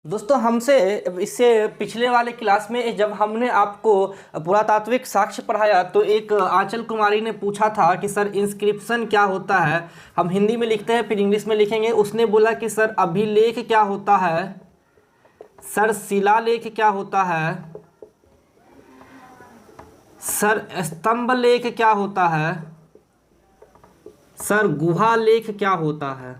दोस्तों हमसे इससे पिछले वाले क्लास में जब हमने आपको पुरातात्विक साक्ष्य पढ़ाया तो एक आंचल कुमारी ने पूछा था कि सर इंस्क्रिप्शन क्या होता है। हम हिंदी में लिखते हैं फिर इंग्लिश में लिखेंगे। उसने बोला कि सर अभिलेख क्या होता है, सर शिलालेख क्या होता है, सर स्तंभ लेख क्या होता है, सर गुहा लेख क्या होता है।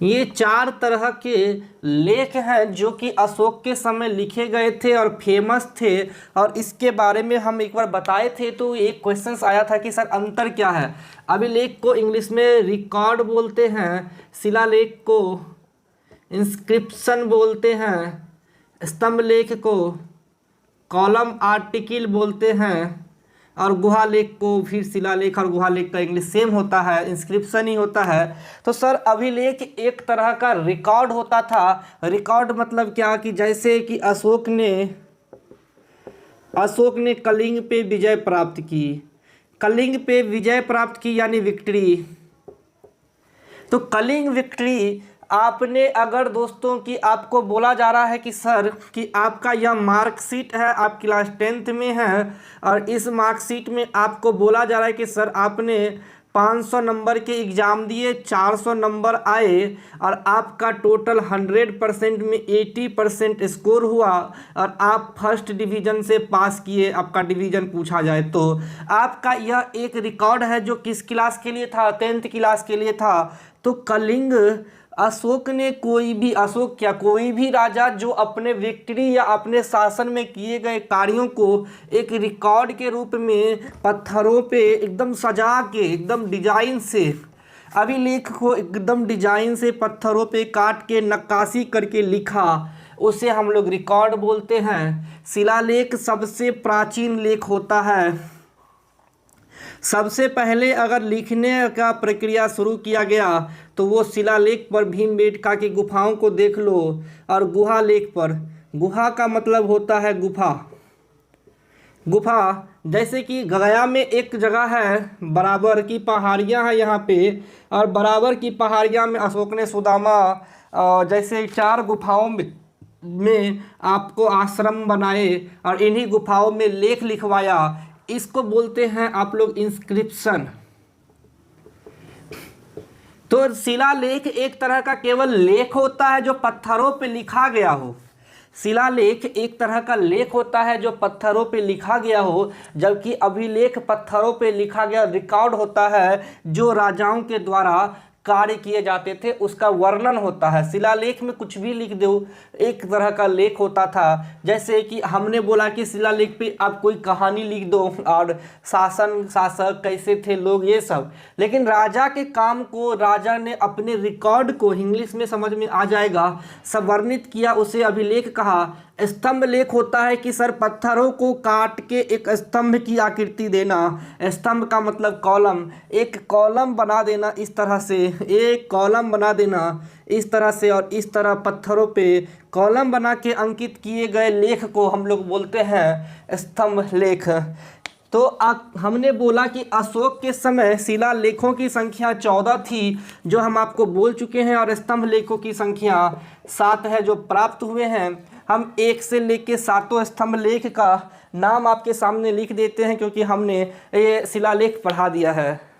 ये चार तरह के लेख हैं जो कि अशोक के समय लिखे गए थे और फेमस थे, और इसके बारे में हम एक बार बताए थे। तो एक क्वेश्चंस आया था कि सर अंतर क्या है। अभिलेख को इंग्लिश में रिकॉर्ड बोलते हैं, शिलालेख को इंस्क्रिप्शन बोलते हैं, स्तंभ लेख को कॉलम आर्टिकल बोलते हैं, और गुहालेख को फिर शिलालेख और गुहालेख का इंग्लिश सेम होता है, इंस्क्रिप्शन ही होता है। तो सर अभिलेख एक तरह का रिकॉर्ड होता था। रिकॉर्ड मतलब क्या कि जैसे कि अशोक ने कलिंग पे विजय प्राप्त की, कलिंग पे विजय प्राप्त की यानी विक्ट्री। तो कलिंग विक्ट्री आपने अगर दोस्तों की आपको बोला जा रहा है कि सर कि आपका यह मार्कशीट है, आप क्लास 10th में हैं और इस मार्कशीट में आपको बोला जा रहा है कि सर आपने 500 नंबर के एग्ज़ाम दिए, 400 नंबर आए और आपका टोटल 100% में 80% स्कोर हुआ और आप फर्स्ट डिवीज़न से पास किए, आपका डिवीज़न पूछा जाए तो आपका यह एक रिकॉर्ड है जो किस क्लास के लिए था, 10th क्लास के लिए था। तो कलिंग अशोक ने कोई भी राजा जो अपने विक्ट्री या अपने शासन में किए गए कार्यों को एक रिकॉर्ड के रूप में पत्थरों पे एकदम सजा के एकदम डिजाइन से, अभिलेख को एकदम डिजाइन से पत्थरों पे काट के नक्काशी करके लिखा, उसे हम लोग रिकॉर्ड बोलते हैं। शिलालेख सबसे प्राचीन लेख होता है। सबसे पहले अगर लिखने का प्रक्रिया शुरू किया गया तो वो शिलालेख पर भीमबेटका की गुफाओं को देख लो, और गुहा लेख पर, गुहा का मतलब होता है गुफा। गुफा जैसे कि गया में एक जगह है, बराबर की पहाड़ियाँ हैं यहाँ पे, और बराबर की पहाड़ियाँ में अशोक ने सुदामा जैसे 4 गुफाओं में आपको आश्रम बनाए और इन्हीं गुफाओं में लेख लिखवाया। इसको बोलते हैं आप लोग इंस्क्रिप्शन। तो शिलालेख एक तरह का केवल लेख होता है जो पत्थरों पे लिखा गया हो। शिलालेख एक तरह का लेख होता है जो पत्थरों पे लिखा गया हो, जबकि अभिलेख पत्थरों पे लिखा गया रिकॉर्ड होता है जो राजाओं के द्वारा कार्य किए जाते थे, उसका वर्णन होता है। शिलालेख में कुछ भी लिख दो, एक तरह का लेख होता था। जैसे कि हमने बोला कि शिलालेख पे आप कोई कहानी लिख दो और शासक कैसे थे लोग, ये सब। लेकिन राजा के काम को राजा ने अपने रिकॉर्ड को, इंग्लिश में समझ में आ जाएगा, संवर्णित किया, उसे अभिलेख कहा। स्तंभ लेख होता है कि सर पत्थरों को काट के एक स्तंभ की आकृति देना। स्तंभ का मतलब कॉलम, एक कॉलम बना देना इस तरह से, एक कॉलम बना देना इस तरह से, और इस तरह पत्थरों पे कॉलम बना के अंकित किए गए लेख को हम लोग बोलते हैं स्तंभ लेख। तो हमने बोला कि अशोक के समय शिलालेखों की संख्या 14 थी जो हम आपको बोल चुके हैं, और स्तंभ लेखों की संख्या 7 है जो प्राप्त हुए हैं। हम 1 से लेके 7 स्तंभ लेख का नाम आपके सामने लिख देते हैं क्योंकि हमने ये शिलालेख पढ़ा दिया है।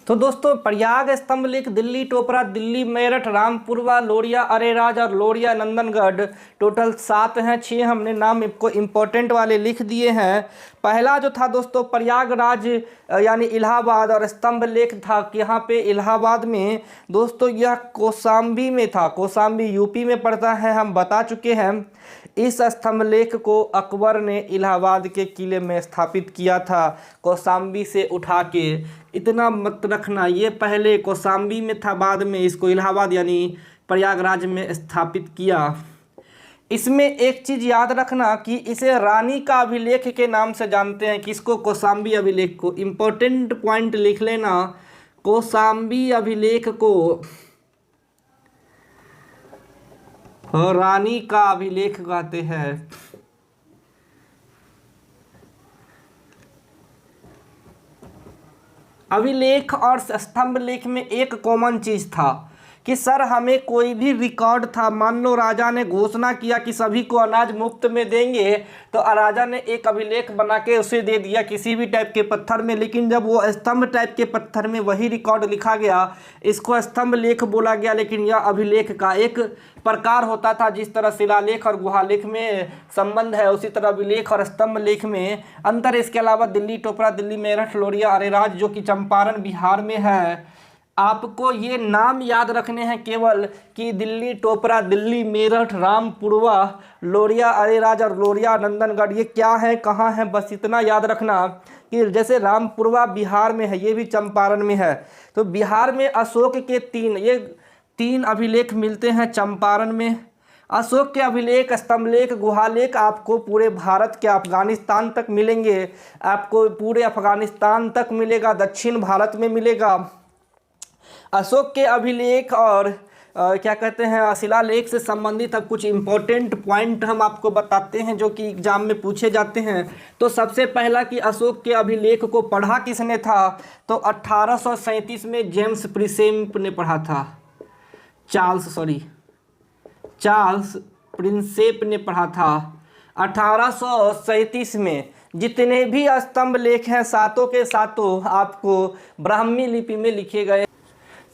तो दोस्तों प्रयाग स्तंभ लेख दिल्ली टोपरा, दिल्ली मेरठ, रामपुरवा, लोरिया अरेराज और लोरिया नंदनगढ़, टोटल 7 हैं। 6 हमने नाम आपको इम्पोर्टेंट वाले लिख दिए हैं। पहला जो था दोस्तों प्रयागराज यानी इलाहाबाद, और स्तंभ लेख था कि यहाँ पे इलाहाबाद में दोस्तों यह कौशाम्बी में था। कौशाम्बी यूपी में पड़ता है, हम बता चुके हैं। इस स्तंभ लेख को अकबर ने इलाहाबाद के किले में स्थापित किया था, कौशाम्बी से उठा के। इतना मत रखना, ये पहले कौशाम्बी में था, बाद में इसको इलाहाबाद यानी प्रयागराज में स्थापित किया। इसमें एक चीज़ याद रखना कि इसे रानी का अभिलेख के नाम से जानते हैं। किसको? कौशाम्बी अभिलेख को। इम्पोर्टेंट पॉइंट लिख लेना, कौशाम्बी अभिलेख को रानी का अभिलेख कहते हैं। अभिलेख और स्तंभ लेख में एक कॉमन चीज था कि सर हमें कोई भी रिकॉर्ड था, मान लो राजा ने घोषणा किया कि सभी को अनाज मुफ्त में देंगे, तो राजा ने एक अभिलेख बना के उसे दे दिया किसी भी टाइप के पत्थर में, लेकिन जब वो स्तंभ टाइप के पत्थर में वही रिकॉर्ड लिखा गया, इसको स्तंभ लेख बोला गया, लेकिन यह अभिलेख का एक प्रकार होता था। जिस तरह शिलालेख और गुहालेख में संबंध है, उसी तरह अभिलेख और स्तंभ लेख में अंतर। इसके अलावा दिल्ली टोपरा, दिल्ली मेरठ, लोरिया, अरेराज जो कि चंपारण बिहार में है, आपको ये नाम याद रखने हैं केवल कि दिल्ली टोपरा, दिल्ली मेरठ, रामपुरवा, लोरिया, अरेराज और लोरिया नंदनगढ़ ये क्या है, कहाँ है, बस इतना याद रखना कि जैसे रामपुरवा बिहार में है, ये भी चंपारण में है। तो बिहार में अशोक के तीन अभिलेख मिलते हैं चंपारण में। अशोक के अभिलेख, स्तंभलेख, गुहालेख आपको पूरे भारत के अफगानिस्तान तक मिलेंगे, आपको पूरे अफगानिस्तान तक मिलेगा, दक्षिण भारत में मिलेगा। अशोक के अभिलेख और क्या कहते हैं शिलालेख से संबंधित अब कुछ इम्पोर्टेंट पॉइंट हम आपको बताते हैं जो कि एग्जाम में पूछे जाते हैं। तो सबसे पहला कि अशोक के अभिलेख को पढ़ा किसने था, तो 1837 में जेम्स प्रिंसेप ने पढ़ा था। चार्ल्स प्रिंसेप ने पढ़ा था 1837 में। जितने भी स्तंभ लेख हैं सातों के सातों आपको ब्राह्मी लिपि में लिखे गए।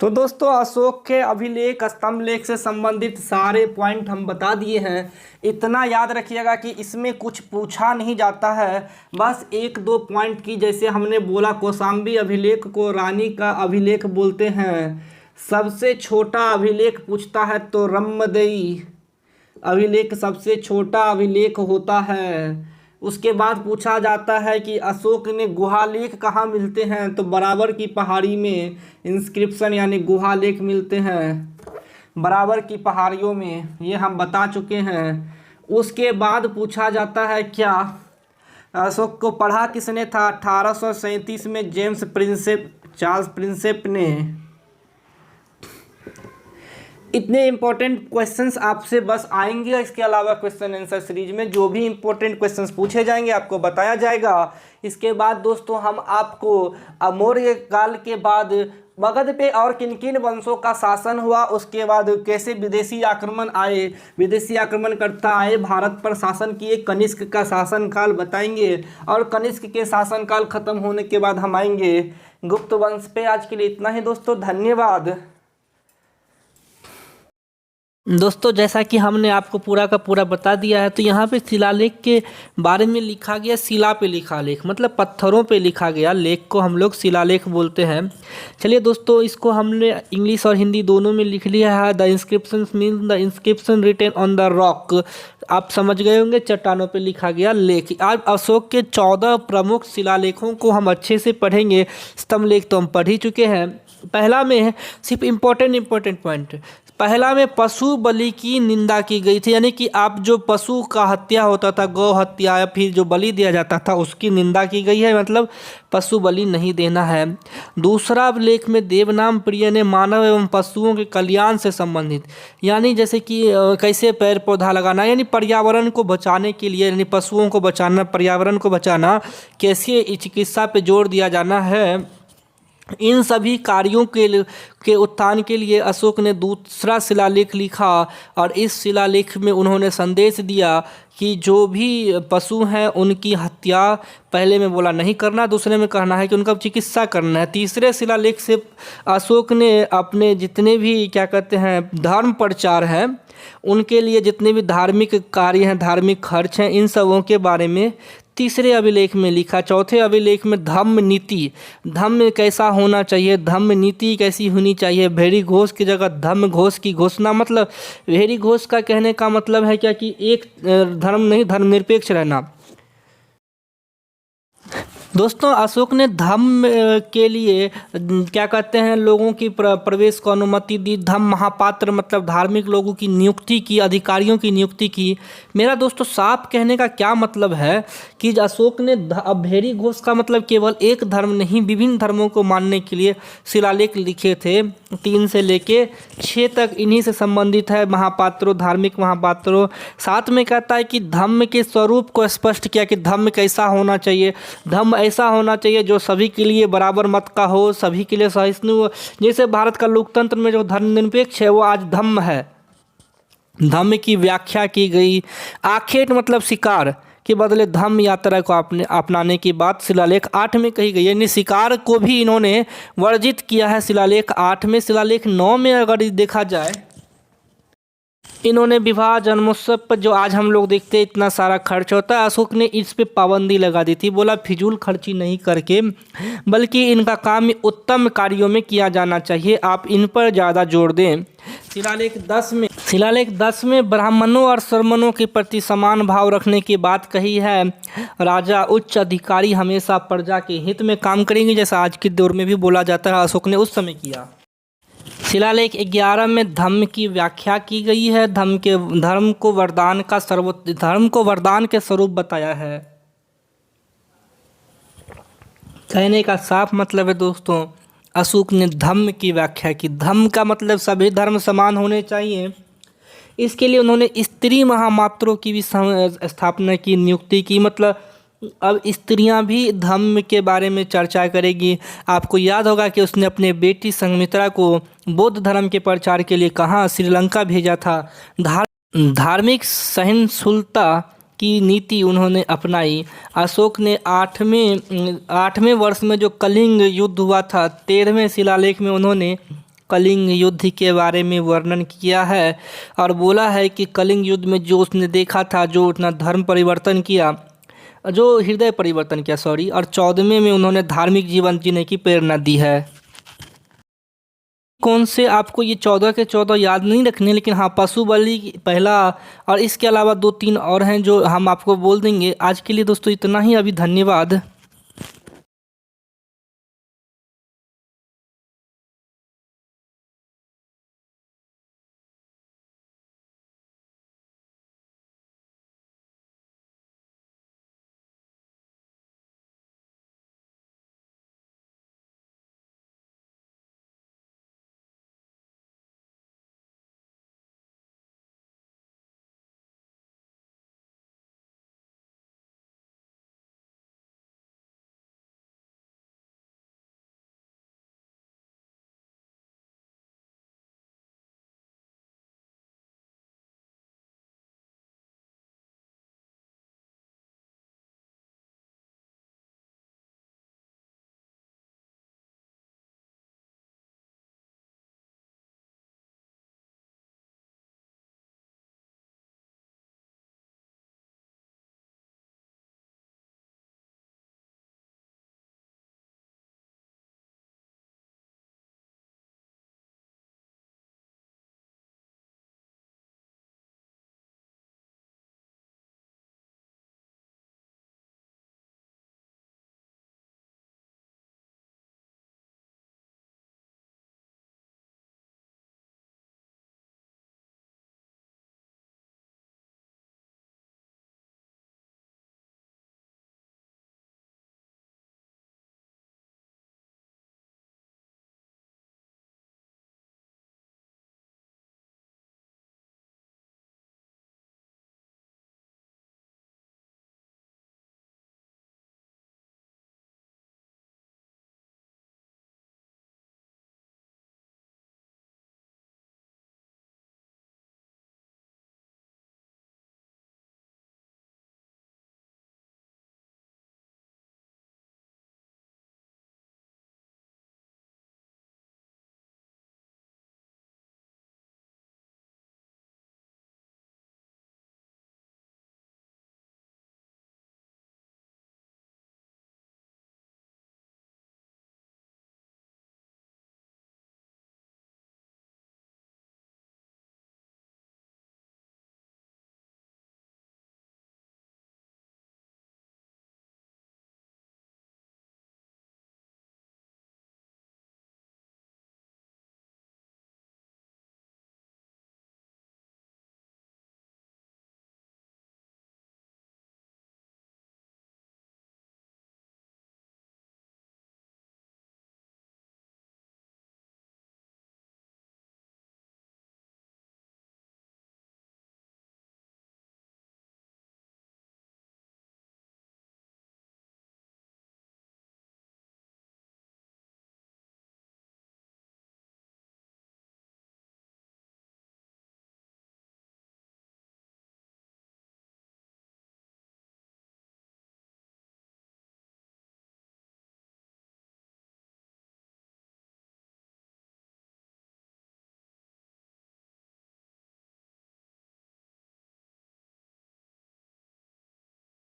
तो दोस्तों अशोक के अभिलेख, स्तंभ लेख से संबंधित सारे पॉइंट हम बता दिए हैं। इतना याद रखिएगा कि इसमें कुछ पूछा नहीं जाता है, बस एक दो पॉइंट की, जैसे हमने बोला कौशाम्बी अभिलेख को रानी का अभिलेख बोलते हैं। सबसे छोटा अभिलेख पूछता है तो रम्मदेई अभिलेख सबसे छोटा अभिलेख होता है। उसके बाद पूछा जाता है कि अशोक ने गुहालेख कहाँ मिलते हैं, तो बराबर की पहाड़ी में इंस्क्रिप्शन यानी गुहालेख मिलते हैं, बराबर की पहाड़ियों में, ये हम बता चुके हैं। उसके बाद पूछा जाता है क्या अशोक को पढ़ा किसने था, 1837 में जेम्स प्रिंसेप, चार्ल्स प्रिंसेप ने। इतने इंपॉर्टेंट क्वेश्चंस आपसे बस आएंगे। इसके अलावा क्वेश्चन आंसर सीरीज में जो भी इंपॉर्टेंट क्वेश्चंस पूछे जाएंगे आपको बताया जाएगा। इसके बाद दोस्तों हम आपको मौर्य काल के बाद मगध पे और किन किन वंशों का शासन हुआ, उसके बाद कैसे विदेशी आक्रमण आए, विदेशी आक्रमणकर्ता आए भारत पर, शासन किए, कनिष्क का शासनकाल बताएंगे, और कनिष्क के शासनकाल खत्म होने के बाद हम आएंगे गुप्त वंश पे। आज के लिए इतना ही दोस्तों, धन्यवाद। दोस्तों जैसा कि हमने आपको पूरा का पूरा बता दिया है, तो यहाँ पे शिलालेख के बारे में लिखा गया, शिला पे लिखा लेख मतलब पत्थरों पे लिखा गया लेख को हम लोग शिलालेख बोलते हैं। चलिए दोस्तों, इसको हमने इंग्लिश और हिंदी दोनों में लिख लिया है। The inscription mean the inscription written on the rock, आप समझ गए होंगे, चट्टानों पे लिखा गया लेख। आज अशोक के 14 प्रमुख शिलालेखों को हम अच्छे से पढ़ेंगे। स्तंभ लेख तो हम पढ़ ही चुके हैं। पहला में है सिर्फ इम्पोर्टेंट पॉइंट। पहला में पशु बलि की निंदा की गई थी, यानी कि आप जो पशु का हत्या होता था, गौ हत्या या फिर जो बलि दिया जाता था, उसकी निंदा की गई है, मतलब पशु बलि नहीं देना है। दूसरा लेख में देवनाम प्रिय ने मानव एवं पशुओं के कल्याण से संबंधित, यानी जैसे कि कैसे पेड़ पौधा लगाना, यानी पर्यावरण को बचाने के लिए, यानी पशुओं को बचाना, पर्यावरण को बचाना, कैसे चिकित्सा पे जोर दिया जाना है, इन सभी कार्यों के उत्थान के लिए अशोक ने दूसरा शिलालेख लिखा। और इस शिलालेख में उन्होंने संदेश दिया कि जो भी पशु हैं उनकी हत्या पहले में बोला नहीं करना, दूसरे में कहना है कि उनका चिकित्सा करना है। तीसरे शिलालेख से अशोक ने अपने जितने भी क्या कहते हैं धर्म प्रचार हैं, उनके लिए जितने भी धार्मिक कार्य हैं, धार्मिक खर्च हैं, इन सबों के बारे में तीसरे अभिलेख में लिखा। चौथे अभिलेख में धम्म नीति, धम्म कैसा होना चाहिए, धम्म नीति कैसी होनी चाहिए, भेरी घोष की जगह धम्म घोष की घोषणा, मतलब भेरी घोष का कहने का मतलब है क्या कि एक धर्म नहीं, धर्मनिरपेक्ष रहना। दोस्तों अशोक ने धम्म के लिए क्या कहते हैं लोगों की प्रवेश को अनुमति दी। धम्म महापात्र मतलब धार्मिक लोगों की नियुक्ति की, अधिकारियों की नियुक्ति की। मेरा दोस्तों साफ कहने का क्या मतलब है कि अशोक ने भेरी घोष का मतलब केवल एक धर्म नहीं, विभिन्न धर्मों को मानने के लिए शिलालेख लिखे थे। 3 से लेके 6 तक इन्हीं से संबंधित है, महापात्रों, धार्मिक महापात्रों। साथ में कहता है कि धम्म के स्वरूप को स्पष्ट किया कि धम्म कैसा होना चाहिए, धम्म ऐसा होना चाहिए जो सभी के लिए बराबर मत का हो, सभी के लिए सहिष्णु हो। जैसे भारत का लोकतंत्र में जो धर्मनिरपेक्ष है वो आज धम्म है। धम्म की व्याख्या की गई। आखेट मतलब शिकार के बदले धम्म यात्रा को अपनाने की बात शिलालेख 8 में कही गई है। यानी शिकार को भी इन्होंने वर्जित किया है शिलालेख 8 में। शिलालेख 9 में अगर देखा जाए, इन्होंने विवाह जन्मोत्सव पर जो आज हम लोग देखते हैं इतना सारा खर्च होता है, अशोक ने इस पे पाबंदी लगा दी थी। बोला फिजूल खर्ची नहीं करके बल्कि इनका काम उत्तम कार्यों में किया जाना चाहिए, आप इन पर ज़्यादा जोर दें। शिलालेख 10 में ब्राह्मणों और शर्मणों के प्रति समान भाव रखने की बात कही है। राजा उच्च अधिकारी हमेशा प्रजा के हित में काम करेंगे, जैसा आज के दौर में भी बोला जाता है, अशोक ने उस समय किया। शिलालेख 11 में धम्म की व्याख्या की गई है। धर्म को वरदान के स्वरूप बताया है। कहने का साफ मतलब है दोस्तों, अशोक ने धम्म की व्याख्या की। धम्म का मतलब सभी धर्म समान होने चाहिए। इसके लिए उन्होंने स्त्री महामात्रों की भी स्थापना की, नियुक्ति की। मतलब अब स्त्रियां भी धम्म के बारे में चर्चा करेगी। आपको याद होगा कि उसने अपने बेटी संघमित्रा को बौद्ध धर्म के प्रचार के लिए कहाँ श्रीलंका भेजा था। धार्मिक सहिष्णुता की नीति उन्होंने अपनाई। अशोक ने 8वें वर्ष में जो कलिंग युद्ध हुआ था, 13वें शिलालेख में उन्होंने कलिंग युद्ध के बारे में वर्णन किया है और बोला है कि कलिंग युद्ध में जो उसने देखा था, जो उतना धर्म परिवर्तन किया, जो हृदय परिवर्तन किया और 14वें में उन्होंने धार्मिक जीवन जीने की प्रेरणा दी है। कौन से आपको ये 14 के 14 याद नहीं रखने, लेकिन हाँ, पशु बलि पहला और इसके अलावा 2-3 और हैं जो हम आपको बोल देंगे। आज के लिए दोस्तों इतना ही, अभी धन्यवाद।